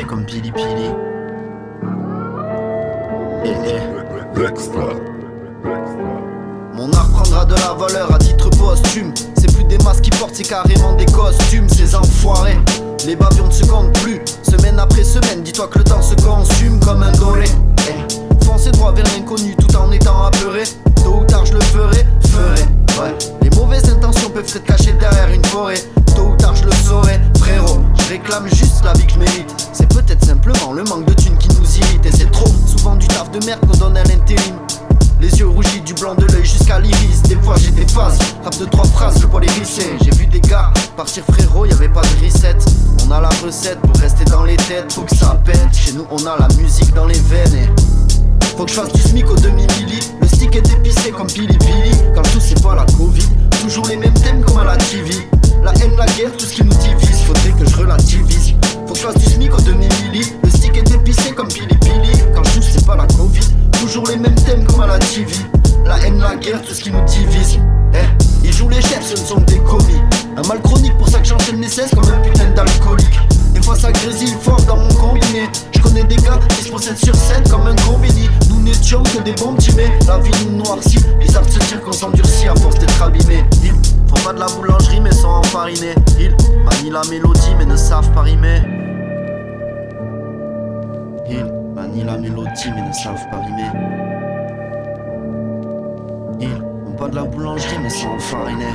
épicé comme Pili Pili. Mon art prendra de la valeur à titre posthume. C'est plus des masques qui portent, c'est carrément des costumes. Ces enfoirés, les babions ne se comptent plus. Semaine après semaine, dis-toi que le temps se consume comme un dolé. Foncer droit vers l'inconnu tout en étant apeuré. Tôt ou tard je le ferai. Ouais. Les mauvaises intentions peuvent être cachées derrière une forêt. Tôt ou tard je le saurai, frérot. Je réclame juste la vie que je mérite. C'est peut-être simplement le manque de thunes qui nous irrite. Et c'est trop souvent du taf de merde qu'on donne à l'intérim. Les yeux rougis du blanc de l'œil jusqu'à l'iris. Des fois j'ai des phases, rap de 3 phrases, je vois les risser. J'ai vu des gars partir frérot, y'avait pas de reset. On a la recette pour rester dans les têtes. Faut que ça pète, chez nous on a la musique dans les veines et faut que je fasse du SMIC au demi-milli. Le stick est épicé comme Pili Pili. Quand tout c'est pas la Covid, toujours les mêmes thèmes comme à la TV. La haine, la guerre, tout ce qui nous divise, faudrait que je relativise. Faut que je fasse du SMIC au demi-milli. Le stick est épicé comme Pili Pili. Quand tout c'est pas la Covid, toujours les mêmes thèmes comme à la TV. La haine, la guerre, tout ce qui nous divise. Ils jouent les chefs, ce ne sont que des commis. Un mal chronique, pour ça que j'enchaîne les cesses comme un putain d'alcoolique. Des fois ça grésille fort dans mon combiné. Je connais des gars qui se possèdent sur scène comme un combini. Nous n'étions que des bons petits mais la vie nous noircit. Bizarre de se dire qu'on s'endurcit à force d'être abîmés. Ils font pas de la boulangerie mais sont enfarinés. Ils manient la mélodie mais ne savent pas rimer. Ils manient la mélodie mais ne savent pas rimer. Ils font pas de la boulangerie mais sont enfarinés.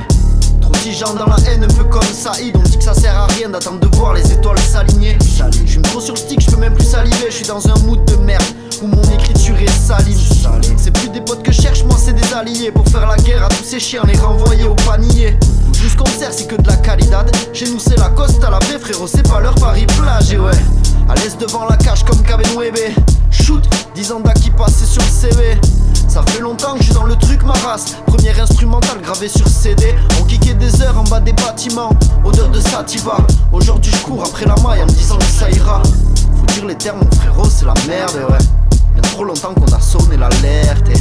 Trop gens dans la haine, un peu comme Saïd. On dit que ça sert à rien d'attendre de voir les étoiles s'aligner. J'fume trop sur le stick, j'peux même plus saliver. J'suis dans un mood de merde où mon écriture est saline. C'est plus des potes que je cherche, moi c'est des alliés. Pour faire la guerre à tous ces chiens, les renvoyer au panier. Tout ce qu'on sert c'est que de la qualidad. Chez nous c'est la Costa la baie frérot, c'est pas leur Paris plage. Et ouais, à l'aise devant la cage comme Cabenueve. Shoot, 10 ans d'acquis passés sur le CV. Ça fait longtemps que je suis dans le truc ma race. Première instrumentale gravée sur CD. On kickait des heures en bas des bâtiments. Odeur de sativa. Aujourd'hui je cours après la maille en me disant que ça ira. Faut dire les termes mon frérot c'est la merde ouais. Bien trop longtemps qu'on a sonné l'alerte et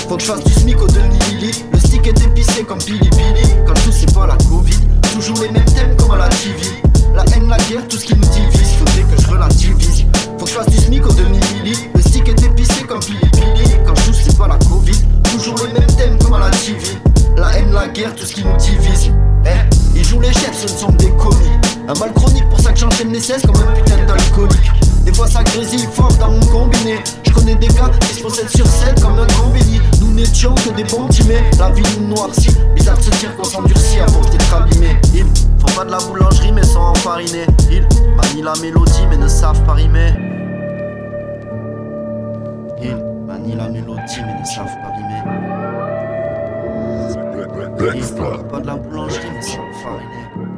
faut que je fasse du SMIC au demi-milli. Le stick est épicé comme Pili Pili. Quand tout c'est pas la Covid, toujours les mêmes thèmes comme à la TV. La haine, la guerre, tout ce qui nous divise. Faudrait que je relativise. Faut que je fasse du SMIC au demi-milli. Le stick est épicé comme Pili Pili. Quand je touche c'est pas la Covid, toujours les mêmes thèmes comme à la TV. La haine, la guerre, tout ce qui nous divise. Ils jouent les chefs, ce ne sont que des commis. Un mal chronique, pour ça que j'enchaîne les cesses comme un putain d'alcoolique. Des fois ça grésille fort dans mon combiné. Je connais des gars qui se possèdent sur scène comme un combini. Nous n'étions que des bons petits mais la vie nous noircit. Bizarre de se dire qu'on s'endurcit à force d'être abîmés. Ils font pas de la boulangerie mais sont enfarinés. Ils manient la mélodie mais ne savent pas rimer. Ils manient la mélodie mais ne savent pas rimer. Ils font pas de la boulangerie mais sont enfarinés.